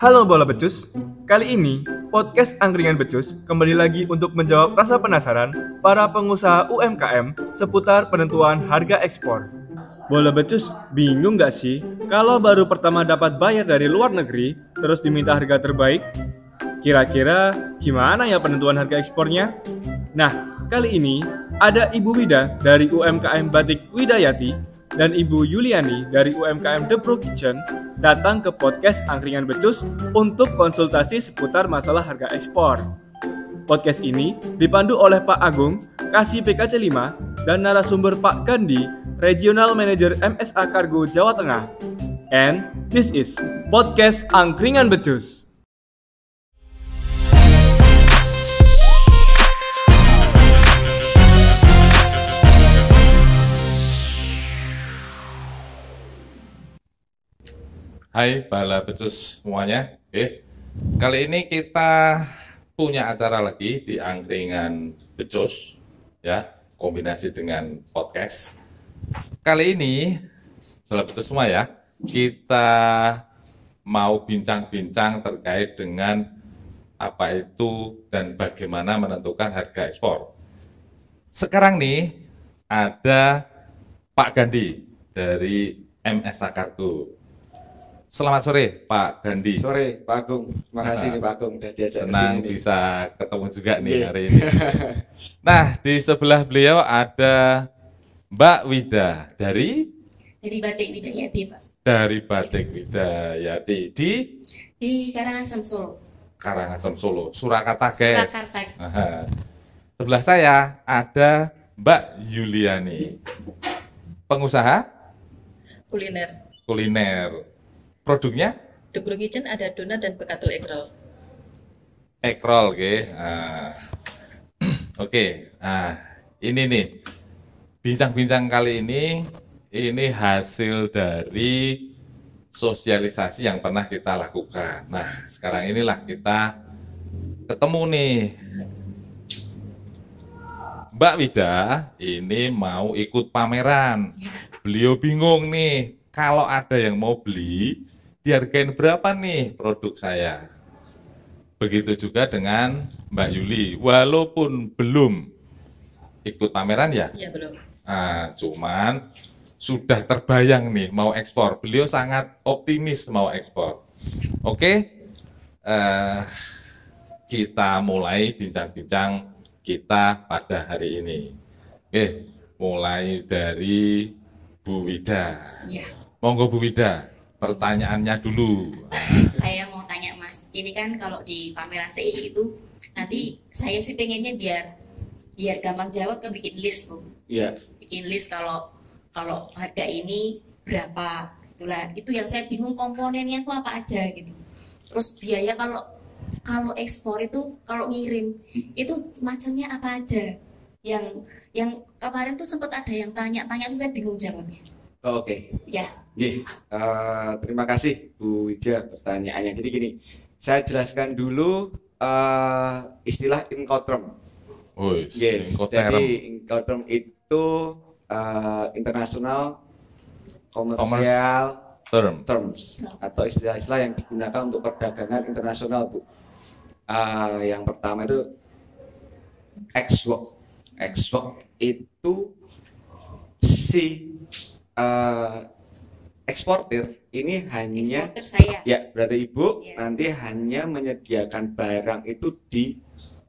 Halo Bola Becus, kali ini podcast Angkringan Becus kembali lagi untuk menjawab rasa penasaran para pengusaha UMKM seputar penentuan harga ekspor. Bola Becus bingung nggak sih kalau baru pertama dapat bayar dari luar negeri terus diminta harga terbaik? Kira-kira gimana ya penentuan harga ekspornya? Nah, kali ini ada Ibu Wida dari UMKM Batik Widayati dan Ibu Yuliani dari UMKM The Pro Kitchen datang ke podcast Angkringan Becus untuk konsultasi seputar masalah harga ekspor. Podcast ini dipandu oleh Pak Agung, Kasih PKC 5, dan narasumber Pak Gandhi, Regional Manager MSA Kargo Jawa Tengah. And this is Podcast Angkringan Becus. Hai Bala Becus semuanya. Kali ini kita punya acara lagi di Angkringan Becus, ya, kombinasi dengan podcast. Kali ini, Bala Becus semua ya, kita mau bincang-bincang terkait dengan apa itu dan bagaimana menentukan harga ekspor. Sekarang nih ada Pak Gandhi dari MSA Kargo. Selamat sore Pak Gandhi. Sore Pak Agung, terima kasih nih Pak Agung udah diajak Senang kesini bisa ketemu juga nih Iya. hari ini. Nah, di sebelah beliau ada Mbak Wida dari Batik Widayati, Pak. Batik Widayati Di Karangasem, Solo. Karangasem Solo, Surakarta guys. Surakarta. Aha. Sebelah saya ada Mbak Yuliani, pengusaha kuliner. Produknya The Pro Kitchen ada donat dan bekatul egg ekrol, oke. Oke. Nah, ini nih bincang-bincang kali ini hasil dari sosialisasi yang pernah kita lakukan. Nah, sekarang inilah kita ketemu nih. Mbak Wida ini mau ikut pameran. Beliau bingung nih, kalau ada yang mau beli, dihargain berapa nih produk saya. Begitu juga dengan Mbak Yuli, walaupun belum ikut pameran ya. Ya, belum. Nah, cuman sudah terbayang nih mau ekspor. Beliau sangat optimis mau ekspor. Oke, kita mulai bincang-bincang kita pada hari ini. Mulai dari Bu Wida. Ya. Monggo Bu Wida, pertanyaannya dulu. Saya mau tanya Mas, ini kan kalau di pameran TI itu nanti saya sih pengennya biar gampang jawab kan bikin list tuh. Iya. Bikin list kalau harga ini berapa. Itulah itu yang saya bingung komponennya tuh apa aja gitu. Terus biaya kalau ekspor itu kalau ngirim itu macamnya apa aja. Yang kemarin tuh sempat ada yang tanya-tanya tuh saya bingung jawabnya. Oke. Ya. Terima kasih Bu Widya pertanyaannya. Jadi gini, saya jelaskan dulu istilah Incoterm. Jadi Incoterm itu international commercial terms atau istilah-istilah yang digunakan untuk perdagangan internasional, Bu. Yang pertama itu export. Export itu si eksportir ini hanya Eksportir saya. ya berarti Ibu Ya. nanti hanya menyediakan barang itu di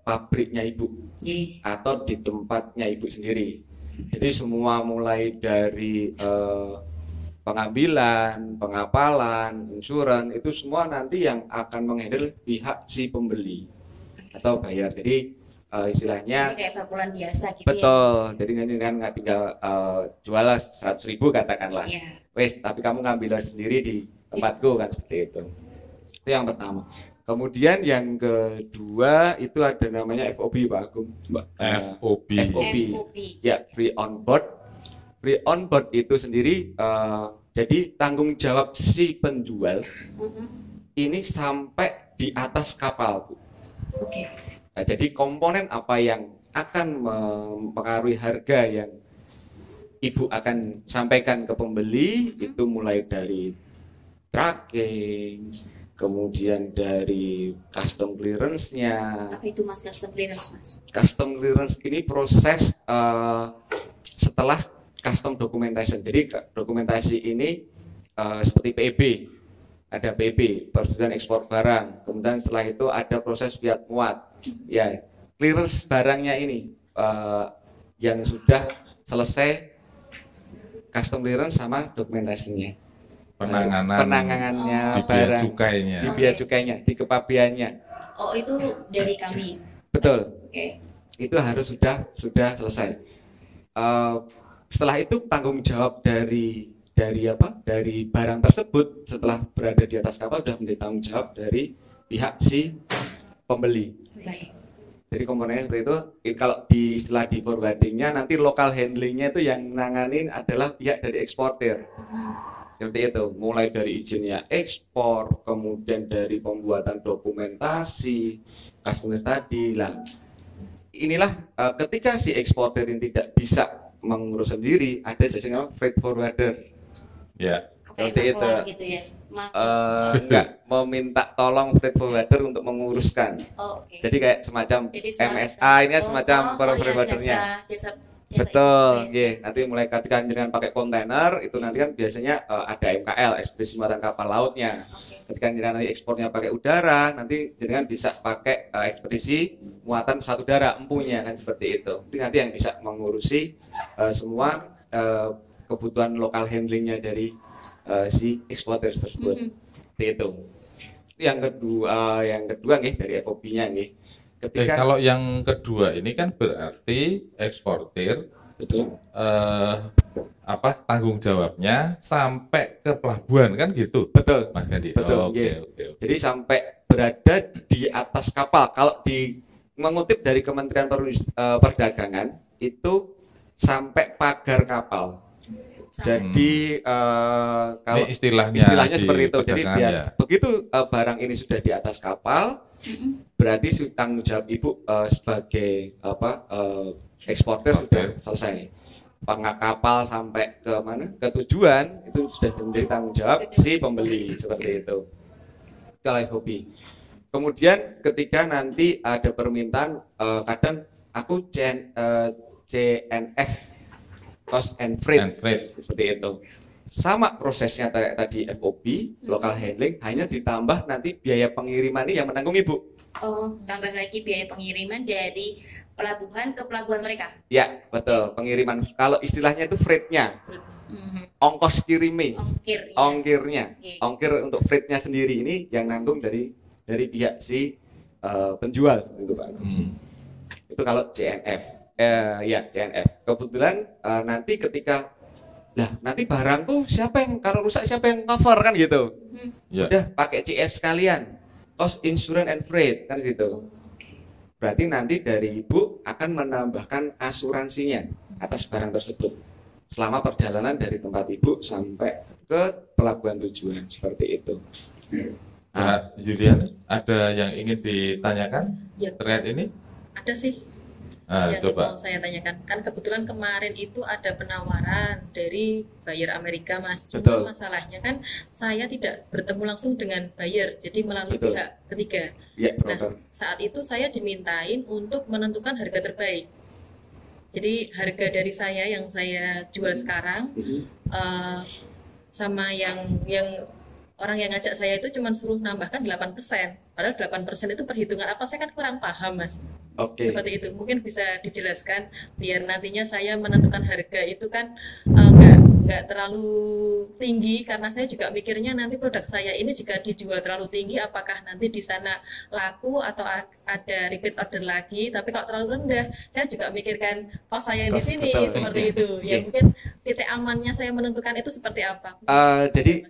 pabriknya Ibu Iya. atau di tempatnya Ibu sendiri. Jadi semua mulai dari pengambilan, pengapalan, insuran itu semua nanti yang akan menghandle pihak si pembeli atau bayar. Jadi istilahnya Ini kayak bakulan biasa gitu. betul. Jadi nanti kan nggak tinggal jual 100.000 katakanlah. Ya. Wes, tapi kamu ngambil sendiri di tempatku kan seperti itu. Itu yang pertama. Kemudian yang kedua itu ada namanya FOB Pak Agung. FOB. FOB. Ya, free on board. Free on board itu sendiri jadi tanggung jawab si penjual ini sampai di atas kapal, Bu. Oke. Nah, jadi komponen apa yang akan mempengaruhi harga yang Ibu akan sampaikan ke pembeli itu mulai dari tracking, kemudian dari custom clearance-nya. Apa itu Mas custom clearance, Mas? Custom clearance ini proses setelah custom documentation. Jadi dokumentasi ini seperti PEB, ada PEB, persetujuan ekspor barang. Kemudian setelah itu ada proses fiat muat. Ya, clearance barangnya ini yang sudah selesai custom clearance sama dokumentasinya. Penanganannya, di bea cukainya, di bea cukainya, di kepabeannya. Oh, itu dari kami. Betul. Oke. Itu harus sudah selesai. Setelah itu tanggung jawab dari barang tersebut setelah berada di atas kapal sudah menjadi tanggung jawab dari pihak si pembeli. Baik. Jadi komponennya seperti itu. Kalau di istilah di forwardingnya nanti local handlingnya itu yang nanganin adalah pihak dari eksportir. Seperti itu, mulai dari izinnya ekspor, kemudian dari pembuatan dokumentasi, customer tadi lah. Inilah ketika si eksportir ini tidak bisa mengurus sendiri, ada jasa namanya freight forwarder. Ya. Seperti itu. Gitu ya. Enggak, meminta tolong freight forwarder untuk menguruskan. Oh, oke. Jadi kayak semacam Jadi MSA ini semacam ya, forwardernya. Jasa Betul, itu ya. Nanti mulai ketika jenengan pakai kontainer itu nanti kan biasanya ada MKL, ekspedisi muatan kapal lautnya. Oke. Ketika jenengan nanti ekspornya pakai udara, nanti jenengan bisa pakai ekspedisi muatan pesawat udara, empunya kan seperti itu. Itu nanti yang bisa mengurusi semua kebutuhan lokal handlingnya dari si eksportir tersebut. Seperti itu. Yang kedua nih dari FOB-nya nih. Kalau yang kedua ini kan berarti eksportir, betul, tanggung jawabnya sampai ke pelabuhan kan gitu, betul, Mas Gandhi. betul. Oke. Jadi sampai berada di atas kapal. Kalau mengutip dari Kementerian Perdagangan itu sampai pagar kapal. Jadi kalau ini istilahnya seperti itu. Jadi ya. begitu barang ini sudah di atas kapal, berarti tanggung jawab ibu sebagai eksportir sudah selesai. Kapal sampai ke mana? Ke tujuan itu sudah menjadi tanggung jawab si pembeli seperti itu. Kalau hobi. Kemudian ketika nanti ada permintaan, kadang aku CNF. Cost and freight. Seperti itu. Sama prosesnya tadi FOB, local handling, hanya ditambah nanti biaya pengiriman ini yang menanggung ibu. Oh, tambah lagi biaya pengiriman dari pelabuhan ke pelabuhan mereka. Ya, betul. Pengiriman. Kalau istilahnya itu freightnya, ongkos kirimi, ongkirnya, ongkir untuk freightnya sendiri ini yang nanggung dari pihak si penjual, gitu Pak. Itu kalau CNF. CNF. Kebetulan nanti ketika nanti barangku kalau rusak siapa yang cover kan gitu. Udah pakai CF sekalian, cost insurance and freight kan gitu. Berarti nanti dari ibu akan menambahkan asuransinya atas barang tersebut selama perjalanan dari tempat ibu sampai ke pelabuhan tujuan seperti itu. Julian, ada yang ingin ditanyakan terkait ini? Ada sih. Yang mau saya tanyakan, kan kebetulan kemarin itu ada penawaran dari buyer Amerika, Mas. Cuma masalahnya kan saya tidak bertemu langsung dengan buyer, jadi melalui pihak ketiga. Nah, saat itu saya dimintain untuk menentukan harga terbaik. Jadi harga dari saya yang saya jual sekarang sama yang orang yang ngajak saya itu cuma suruh nambahkan 8%. Padahal 8% itu perhitungan apa, saya kan kurang paham, Mas. Oke. Seperti itu. Mungkin bisa dijelaskan biar nantinya saya menentukan harga itu kan nggak terlalu tinggi, karena saya juga mikirnya nanti produk saya ini jika dijual terlalu tinggi apakah nanti di sana laku atau ada repeat order lagi. Tapi kalau terlalu rendah, saya juga mikirkan kos saya di sini, seperti itu. Ya mungkin titik amannya saya menentukan itu seperti apa. Jadi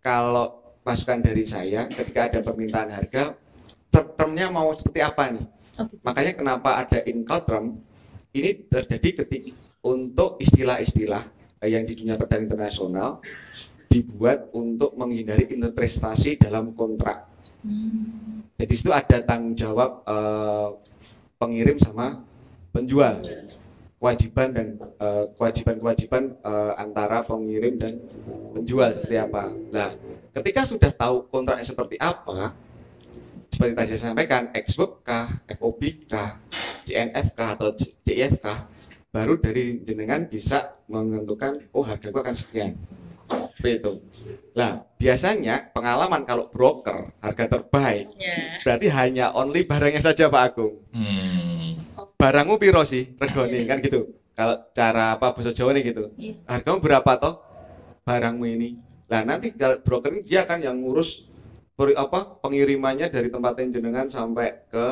kalau masukan dari saya, ketika ada permintaan harga, termnya mau seperti apa nih? Makanya kenapa ada Incoterm, ini terjadi ketika untuk istilah-istilah yang di dunia perdagangan internasional dibuat untuk menghindari interpretasi dalam kontrak. Jadi itu ada tanggung jawab pengirim sama penjual. kewajiban dan kewajiban-kewajiban antara pengirim dan penjual seperti apa. Nah, ketika sudah tahu kontraknya seperti apa, seperti tadi saya sampaikan, ex-work kah, FOB kah, CNF kah atau CIF kah, baru dari jenengan bisa menentukan, oh hargaku akan sekian. Seperti itu. Nah, biasanya pengalaman kalau broker harga terbaik Ya. berarti hanya only barangnya saja Pak Agung. Barangmu piro sih regone kan gitu. Kalau cara apa bahasa Jawa nih gitu. Iya. Hargamu berapa toh barangmu ini? Nah, nanti kalau broker ini dia kan yang ngurus pengirimannya dari tempat jenengan sampai ke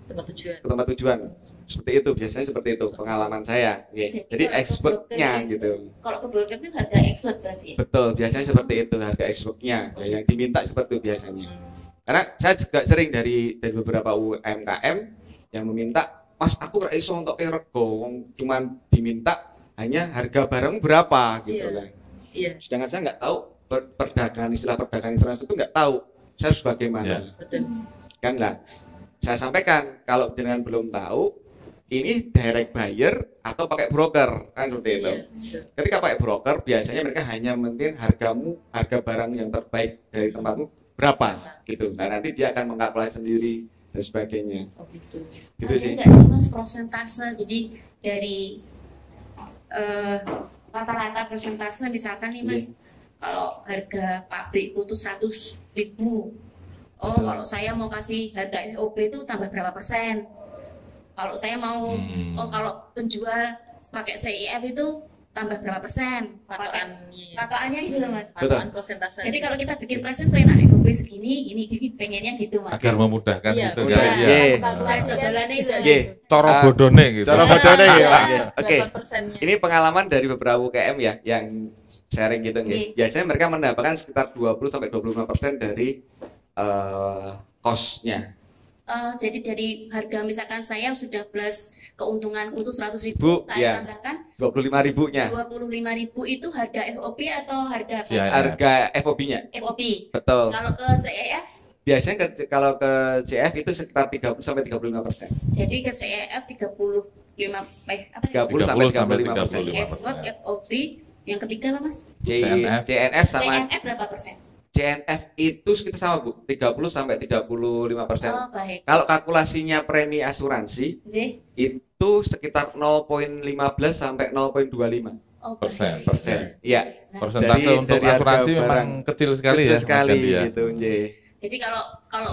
Tempat tujuan. tempat tujuan. Seperti itu biasanya seperti itu pengalaman saya. Jadi kalau expertnya broker- gitu. Kalau ke broker itu harga expert berarti ya? Betul, biasanya seperti itu harga expertnya yang diminta seperti itu biasanya. Karena saya juga sering dari beberapa UMKM yang meminta, Mas aku ora iso untuk rego, wong cuman diminta hanya harga barang berapa gitu Iya. kan. Iya, Sedangkan saya nggak tahu perdagangan istilah perdagangan internasional itu nggak tahu saya harus bagaimana. Iya. betul. Kan lah. Saya sampaikan kalau jenengan belum tahu ini direct buyer atau pakai broker kan seperti itu. Iya, betul. Ketika pakai broker, biasanya mereka hanya mentin harga barang yang terbaik dari tempatmu berapa gitu. Nah nanti dia akan mengkalkulasi sendiri dan sebagainya. Oh gitu. Gitu Ada sih. nggak sih mas persentase? Jadi dari rata-rata persentase misalkan nih mas, Iya. kalau harga pabrikku tuh 100.000. Oh Betul. kalau saya mau kasih harga FOB itu tambah berapa persen? Kalau saya mau, oh kalau penjual pakai CIF itu tambah berapa persen? Patokannya. Patokannya itu loh mas. Patokan persentase. Jadi kalau kita bikin pricing saya nak FOB segini, gini pengennya gitu mas. Agar memudahkan Iya, gitu mudah. kan. Iya. Iya. Kalkulasi kan Dodolannya itu. gitu. Iya. Coro Ah, bodone gitu. Cara bodohnya Iya. ya Pak. Iya, Oke. 8%-nya. Ini pengalaman dari beberapa UKM ya yang sharing gitu Iya. nih. Biasanya mereka mendapatkan sekitar 20 sampai 25% dari cost-nya. Jadi dari harga misalkan saya sudah plus keuntunganku tuh 100.000, Bu, ya. saya tambahkan 25.000-nya. 25.000 itu harga FOB atau harga apa? Siap. Harga FOB-nya. FOB. Betul. Kalau ke CEF, Biasanya kalau ke CF itu sekitar 30 sampai 35%. jadi ke CEF 35 apa? 30 sampai 35%. 35%. Export FOB. Yang ketiga apa mas? CNF. CNF sama CNF berapa persen? CNF itu sekitar sama Bu, 30 sampai 35%. Oh baik. Kalau kalkulasinya premi asuransi J. itu sekitar 0,15 sampai 0,25%. Oh Persen. baik. Iya. Persentase Dari- untuk dari harga asuransi barang memang kecil sekali Kecil ya. sekali Mas Gandhi ya. gitu, J. Jadi kalau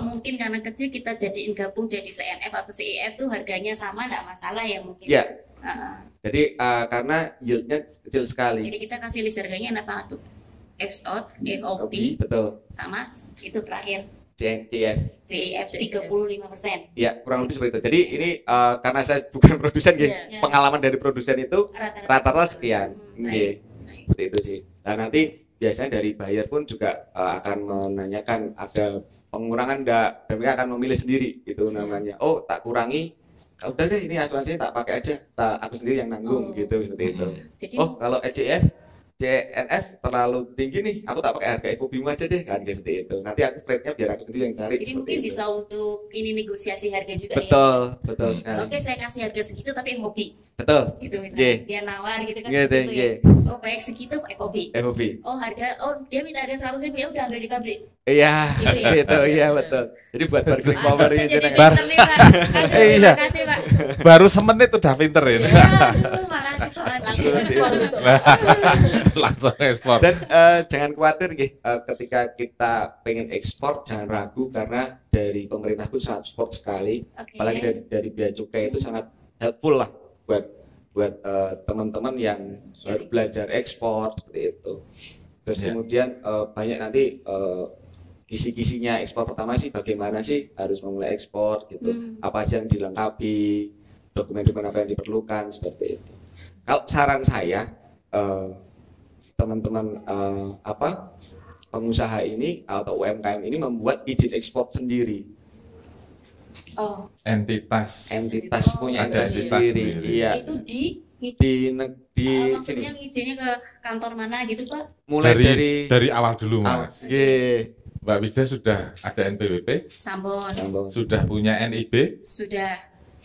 mungkin karena kecil kita jadiin gabung jadi CNF atau CEF tuh harganya sama nggak masalah ya mungkin. Iya. Heeh. Jadi karena yieldnya kecil sekali. Jadi kita kasih list harganya apa tuh? Export, FOB, Betul. sama itu terakhir CF. CEF 35%. Ya, kurang lebih seperti itu. Jadi ini karena saya bukan produsen, Nggih. Iya. Pengalaman dari produsen itu rata-rata sekian. Baik. Nggih. Baik. Seperti itu sih. Nah, nanti biasanya dari buyer pun juga akan menanyakan ada pengurangan enggak, dan mereka akan memilih sendiri itu namanya. Oh, tak kurangi. Udah deh, ini asuransinya tak pakai aja, tak aku sendiri yang nanggung Oh. gitu seperti itu. Jadi Oh, kalau ECF CNF terlalu tinggi nih, aku tak pakai harga FOB-mu aja deh kan seperti itu. Nanti aku rate-nya biar aku sendiri yang cari. jadi seperti mungkin itu. bisa untuk ini negosiasi harga juga Betul, betul ya. sekali. Oke, saya kasih harga segitu tapi FOB Betul. gitu misalnya. Iya. Dia nawar gitu kan Iya, seperti itu ya. iya. Oh, baik segitu FOB. FOB. Oh, dia minta harga 100.000 ya udah ambil di pabrik. Iya, Gitu ya? itu iya betul. Jadi buat bargaining Ah, power saya ini jadi jenengan. pinter nih, Pak. Aduh, Iya. terima kasih, Pak. Baru semenit udah pinter ini. Ya, aduh, makasih Pak. Langsung ekspor gitu. Langsung ekspor. Dan jangan khawatir nggih, ketika kita pengen ekspor jangan ragu karena dari pemerintah pun sangat support sekali. Oke. Apalagi dari bea cukai itu sangat helpful lah buat teman-teman yang baru belajar ekspor seperti itu. Terus Ya. kemudian banyak nanti kisi-kisinya ekspor pertama sih bagaimana sih harus memulai ekspor gitu. Apa aja yang dilengkapi, dokumen-dokumen apa yang diperlukan seperti itu. Kalau saran saya teman-teman pengusaha ini atau UMKM ini membuat izin ekspor sendiri, Oh, Entitas. entitas punya Ada entitas entitas sendiri. sendiri. Iya. itu Di maksudnya sini izinnya ke kantor mana gitu, Pak? mulai Dari awal dulu Ah, Mas. nggih. Mbak Wida sudah ada NPWP, Sambon Sambung. sudah punya NIB, sudah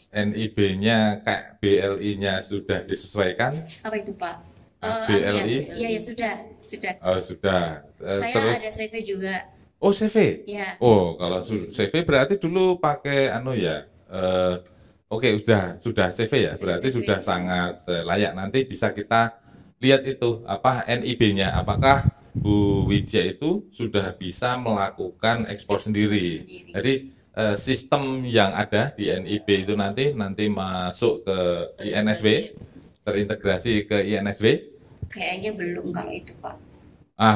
NIB-nya kayak BLI-nya sudah disesuaikan? Apa itu Pak? BLI? Iya ya sudah. Oh, sudah. Saya Terus, ada CV juga. oh CV? Ya. Oh, kalau CV berarti dulu pakai anu ya. Oke, sudah CV ya. Berarti CV. sudah sangat layak. Nanti bisa kita lihat itu apa NIB-nya. Apakah Bu Widya itu sudah bisa melakukan ekspor sendiri. Jadi sistem yang ada di NIB itu nanti masuk ke INSW, terintegrasi ke INSW. Kayaknya belum kalau itu Pak.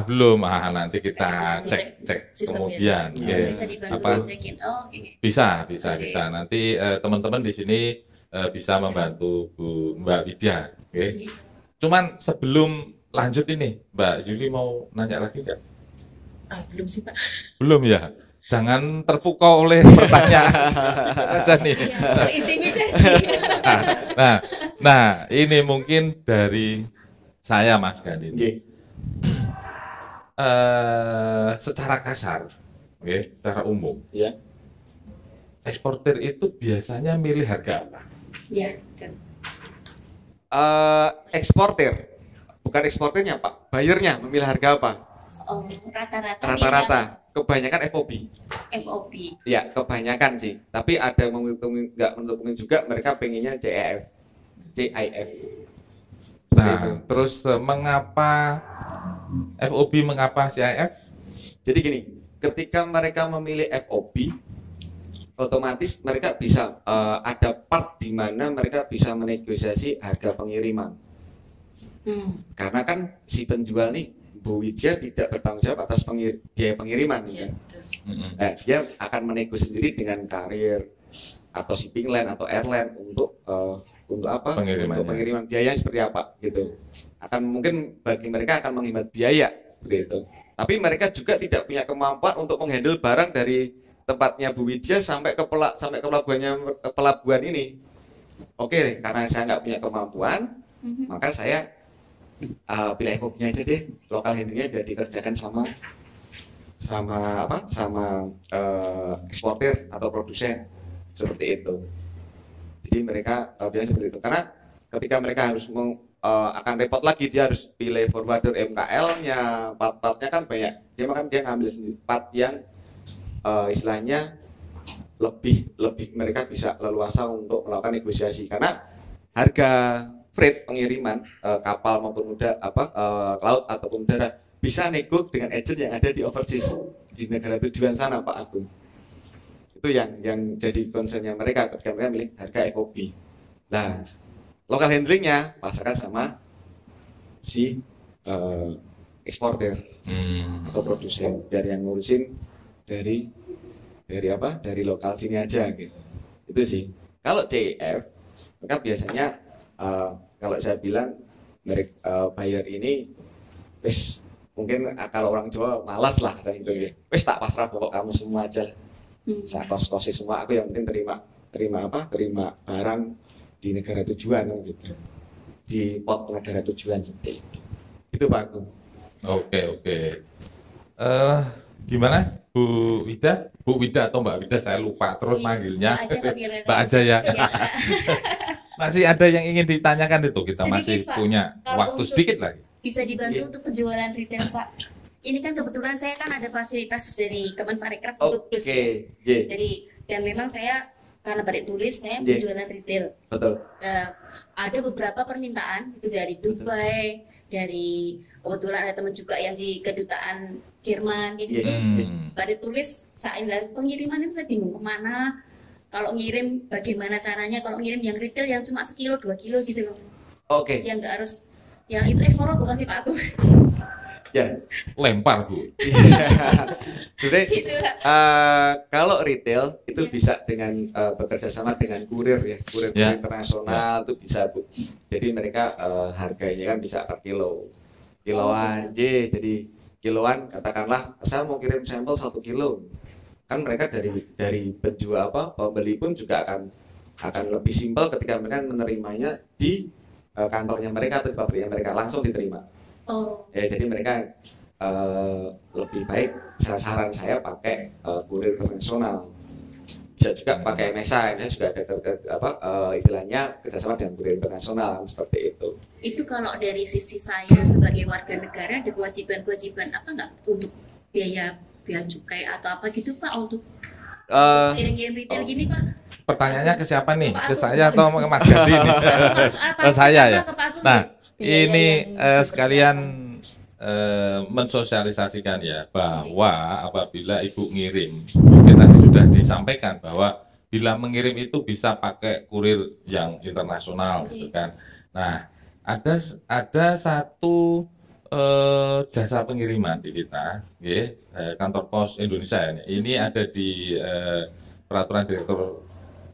Belum. Nanti kita cek Sistemnya. kemudian. Ya, Oke. bisa dibantu Apa? cekin. Oh, oke. Bisa. Oke. Nanti teman-teman di sini bisa membantu Bu Mbak Widya. Oke. Cuman sebelum lanjut ini, Mbak Yuli mau nanya lagi nggak? Belum sih Pak. Belum ya? Jangan terpukau oleh pertanyaan aja nih. Ya, intimidasi. Nah, ini mungkin dari saya Mas Ganin. Nggih. Secara kasar, oke, secara umum, Ya. eksportir itu biasanya milih harga apa? Ya, betul. Eksportir, bukan eksportirnya Pak, buyernya memilih harga apa? Oh, rata-rata. Rata-rata, kebanyakan FOB. FOB. Ya, kebanyakan sih. Tapi ada yang nggak menentukan juga, mereka pengennya CIF. Nah, terus mengapa FOB, mengapa CIF? Jadi gini, ketika mereka memilih FOB, otomatis mereka bisa ada part di mana mereka bisa menegosiasi harga pengiriman. Karena kan si penjual nih, Bu Widya tidak bertanggung jawab atas biaya pengiriman. Iya, Kan? betul. Nah, dia akan menego sendiri dengan karir atau shipping line atau airline untuk apa? Pengirimannya. Untuk pengiriman biaya seperti apa gitu. Akan mungkin bagi mereka akan menghemat biaya gitu. Tapi mereka juga tidak punya kemampuan untuk menghandle barang dari tempatnya Bu Widya sampai ke pelabuhan ini. Oke, karena saya nggak punya kemampuan, maka saya pilih FOB-nya aja deh. Lokal handlingnya biar dikerjakan sama eksportir atau produsen seperti itu. Jadi mereka biasanya seperti itu. Karena ketika mereka harus akan repot lagi, dia harus pilih forwarder MKL-nya, part-partnya kan banyak. Dia ngambil sendiri part yang istilahnya lebih mereka bisa leluasa untuk melakukan negosiasi. Karena harga freight pengiriman kapal maupun laut ataupun udara bisa nego dengan agent yang ada di overseas di negara tujuan sana Pak Agung. Itu yang jadi concernnya mereka ketika mereka milih harga FOB. Nah, lokal handlingnya pasarkan sama si eksportir atau produsen, biar yang ngurusin dari lokal sini aja gitu. Itu sih. Kalau CIF mereka biasanya kalau saya bilang buyer ini mungkin kalau orang Jawa malas lah saya gitu ya. Tak pasrah pokok kamu semua aja. Saya kos-kosi semua, aku yang penting terima barang di negara tujuan gitu. Di pot negara tujuan seperti itu. Itu Pak Agung. Oke. Gimana Bu Wida? Bu Wida atau Mbak Wida, saya lupa terus manggilnya. Mbak aja ya. Masih ada yang ingin ditanyakan itu, kita Sedikit, masih Pak. punya Kalau waktu untuk- sedikit lagi. Bisa dibantu untuk penjualan retail Pak. Ini kan kebetulan saya kan ada fasilitas dari Kemenparekraf untuk Oke, bus ya. Ye, Jadi dan memang saya karena batik tulis saya Iya. penjualan retail. betul. Ada beberapa permintaan itu dari Dubai, dari kebetulan ada teman juga yang di kedutaan Jerman gitu. Iya. Batik tulis saat pengiriman itu saya bingung kemana. Kalau ngirim bagaimana caranya? Kalau ngirim yang retail yang cuma 1 kilo 2 kilo gitu loh. Oke, Yang nggak harus, yang itu ekspor bukan sih Pak Agung. ya. Lempar Bu. Sudah. Gitu Pak. Kalau retail itu Iya. bisa dengan bekerja sama dengan kurir ya, kurir Ya. internasional itu bisa Bu. Jadi mereka harganya kan bisa per kiloan, jadi kiloan katakanlah saya mau kirim sampel 1 kilo, kan mereka dari penjual pembeli pun juga akan lebih simpel ketika mereka menerimanya di kantornya mereka atau di pabriknya mereka langsung diterima. Oh, Ya, jadi mereka lebih baik saran saya pakai kurir internasional bisa juga pakai MSA, MSA juga ada istilahnya kerjasama dengan kurir internasional seperti itu. Itu kalau dari sisi saya sebagai warga negara ada kewajiban-kewajiban apa nggak untuk biaya cukai atau apa gitu Pak untuk kirim-kirim retail gini Pak? Pertanyaannya ke siapa nih? Pak Ke Agung. saya atau ke Mas Gadi nih? Ke saya ya. Nah, ini sekalian mensosialisasikan ya bahwa apabila ibu ngirim, kita sudah disampaikan bahwa bila mengirim itu bisa pakai kurir yang internasional gitu kan. Nah, ada satu jasa pengiriman di kita, kantor pos Indonesia ini ada di peraturan Direktur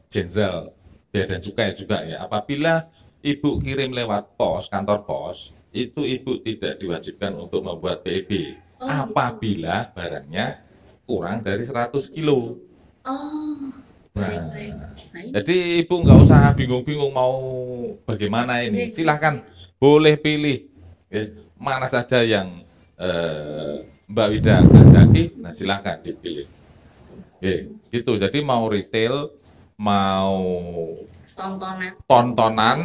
Jenderal Bea dan Cukai juga ya. Apabila ibu kirim lewat pos, kantor pos, itu ibu tidak diwajibkan untuk membuat PIB apabila barangnya kurang dari 100 kilo. Baik. Jadi ibu nggak usah bingung-bingung mau bagaimana ini. Silahkan boleh pilih mana saja yang Mbak Wida kehendaki. Nah silahkan dipilih. Gitu. Jadi mau retail, mau tontonan,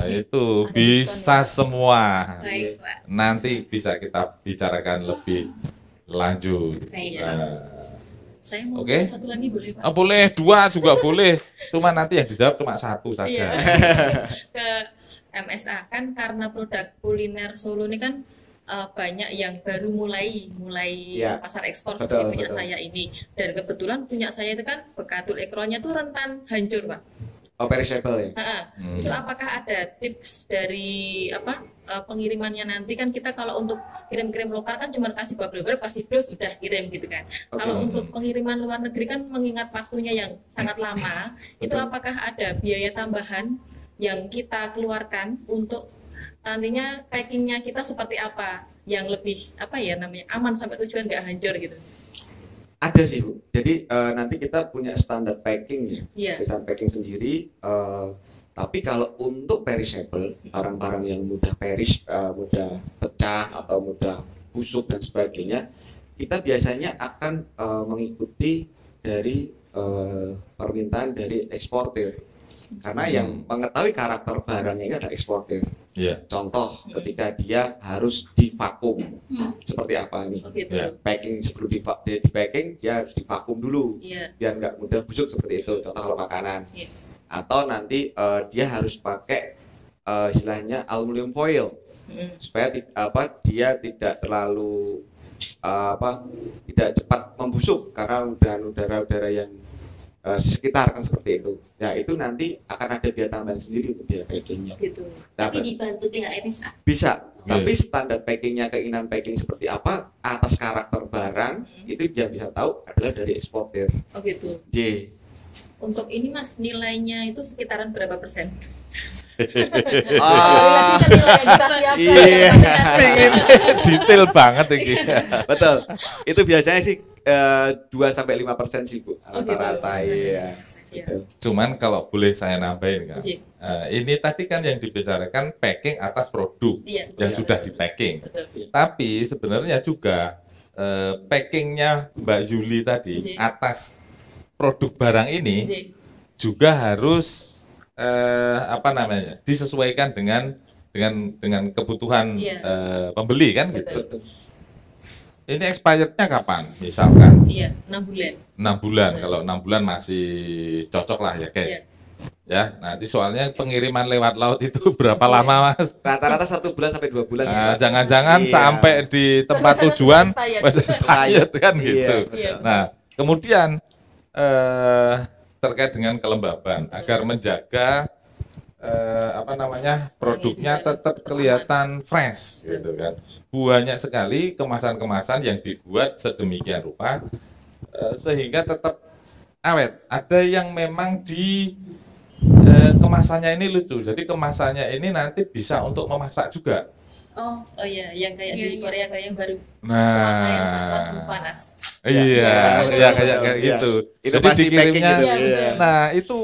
itu bisa semua. Baik, Pak. Nanti bisa kita bicarakan lebih lanjut. Baik. Saya mau Oke. satu lagi boleh Pak? Boleh, 2 juga boleh. Cuma nanti yang dijawab cuma 1 saja. Iya. Ke MSA kan karena produk kuliner Solo ini kan banyak yang baru mulai Iya. pasar ekspor Betul, seperti punya betul. saya ini, dan kebetulan punya saya itu kan bekatul ekronya tuh rentan hancur Pak. Perishable ya. Itu apakah ada tips dari pengirimannya nanti kan kita kalau untuk kirim-kirim lokal kan cuma kasih bubble wrap, kasih dos sudah kirim gitu kan. Kalau untuk pengiriman luar negeri kan mengingat waktunya yang sangat lama, itu apakah ada biaya tambahan yang kita keluarkan untuk nantinya packingnya kita seperti apa yang lebih aman sampai tujuan nggak hancur gitu? Ada sih Bu. Jadi nanti kita punya standar packing ya. Iya. Standar packing sendiri. Tapi kalau untuk perishable, barang-barang yang mudah perish, mudah pecah atau mudah busuk dan sebagainya, kita biasanya akan mengikuti dari permintaan dari eksportir. Karena yang mengetahui karakter barangnya ini adalah eksportir. Iya. Contoh, ketika dia harus divakum, seperti apa nih? Oh gitu. Iya. Packing sebelum di packing dia harus divakum dulu Iya. biar nggak mudah busuk seperti itu. Contoh kalau makanan. Iya. Atau nanti dia harus pakai istilahnya aluminium foil supaya dia tidak terlalu tidak cepat membusuk karena udara-udara yang sekitar kan seperti itu. Ya itu nanti akan ada biaya tambahan sendiri untuk biaya packingnya. Gitu. Tapi dibantu pihak MSA. Bisa, tapi standar packingnya, keinginan packing seperti apa atas karakter barang itu yang bisa tahu adalah dari eksportir. Oh gitu. J. Untuk ini Mas nilainya itu sekitaran berapa persen? Ah, Nilai yang kita siapkan iya. Pengen detail banget ini. Betul. Itu biasanya sih 2-5% sih Bu, Oh, gitu. rata-rata iya. Iya. Gitu. Cuman kalau boleh saya nambahin kan, Iya. ini tadi kan yang dibicarakan packing atas produk Iya. yang Iya. sudah di packing. Betul. Tapi sebenarnya juga packingnya Mbak Yuli tadi Iya. atas produk barang ini J. juga harus disesuaikan dengan kebutuhan Iya. pembeli kan Betul. gitu. Ini expirednya kapan? Misalkan Iya, 6 bulan. 6 bulan. Iya. Kalau 6 bulan masih cocok lah ya guys. Iya. Ya, nanti soalnya pengiriman lewat laut itu berapa lama Mas? Rata-rata 1 bulan sampai 2 bulan sih, Nah, Pak. jangan-jangan Iya. sampai di tempat Sampai tujuan expired. masih expired kan Iya, gitu. Iya. Nah, kemudian terkait dengan kelembaban agar menjaga produknya tetap kelihatan fresh gitu kan. Banyak sekali kemasan-kemasan yang dibuat sedemikian rupa sehingga tetap awet. Ada yang memang di kemasannya ini lucu. Jadi kemasannya ini nanti bisa untuk memasak juga. Oh, Oh iya, yang kayak Iya, di iya. Korea kayak yang baru. Pemakaian langsung Nah, panas. iya, Iya, kayak iya. gitu. Jadi Inovasi dikirimnya, packing gitu. Iya, betul. nah itu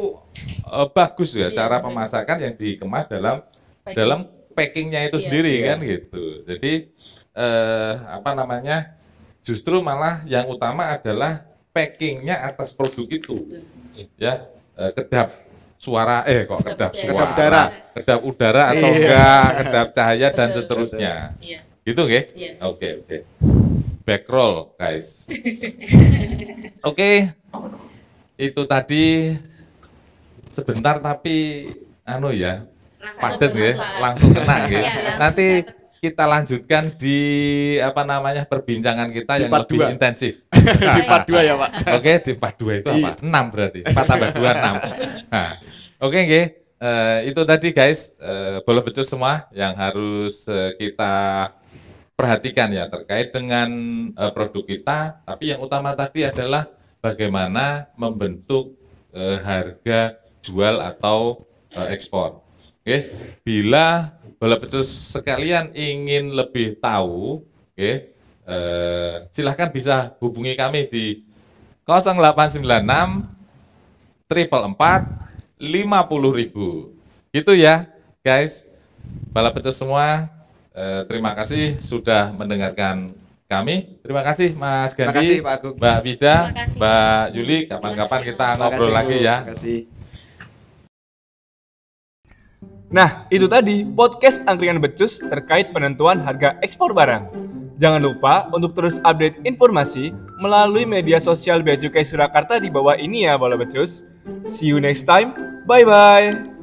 bagus ya Iya, cara betul. pemasakan yang dikemas dalam Packing. packingnya itu Iya, sendiri iya. kan gitu. Jadi justru malah yang utama adalah packingnya atas produk itu. Ya, kedap suara, kedap suara, udara. kedap udara atau enggak, kedap cahaya dan seterusnya. Iya. Gitu, oke? Iya. Oke. Backroll, guys. Oke. Itu tadi sebentar tapi padat ya, langsung kena gitu. Iya, langsung Nanti dapat. kita lanjutkan di perbincangan kita Di yang part lebih 2. intensif. Di part 2 ya, Pak. Oke, di part 2 itu apa? 6 berarti. 4 tambah 2 6. Nah, oke nggih. Itu tadi guys, bola becus semua yang harus kita perhatikan ya terkait dengan produk kita, tapi yang utama tadi adalah bagaimana membentuk harga jual atau ekspor. Oke, bila bola becus sekalian ingin lebih tahu, silahkan bisa hubungi kami di 0896 444 50.000. Gitu ya, guys. Bola becus semua, terima kasih sudah mendengarkan kami. Terima kasih Mas Terima Gandhi, kasih, Pak Agung. Mbak Vida, Terima kasih. Mbak Yuli. Kapan-kapan kita ngobrol lagi ya. Terima kasih. Nah, itu tadi podcast Angkringan Becus terkait penentuan harga ekspor barang. Jangan lupa untuk terus update informasi melalui media sosial Bea Cukai Surakarta di bawah ini ya, Bola Becus. See you next time. Bye-bye.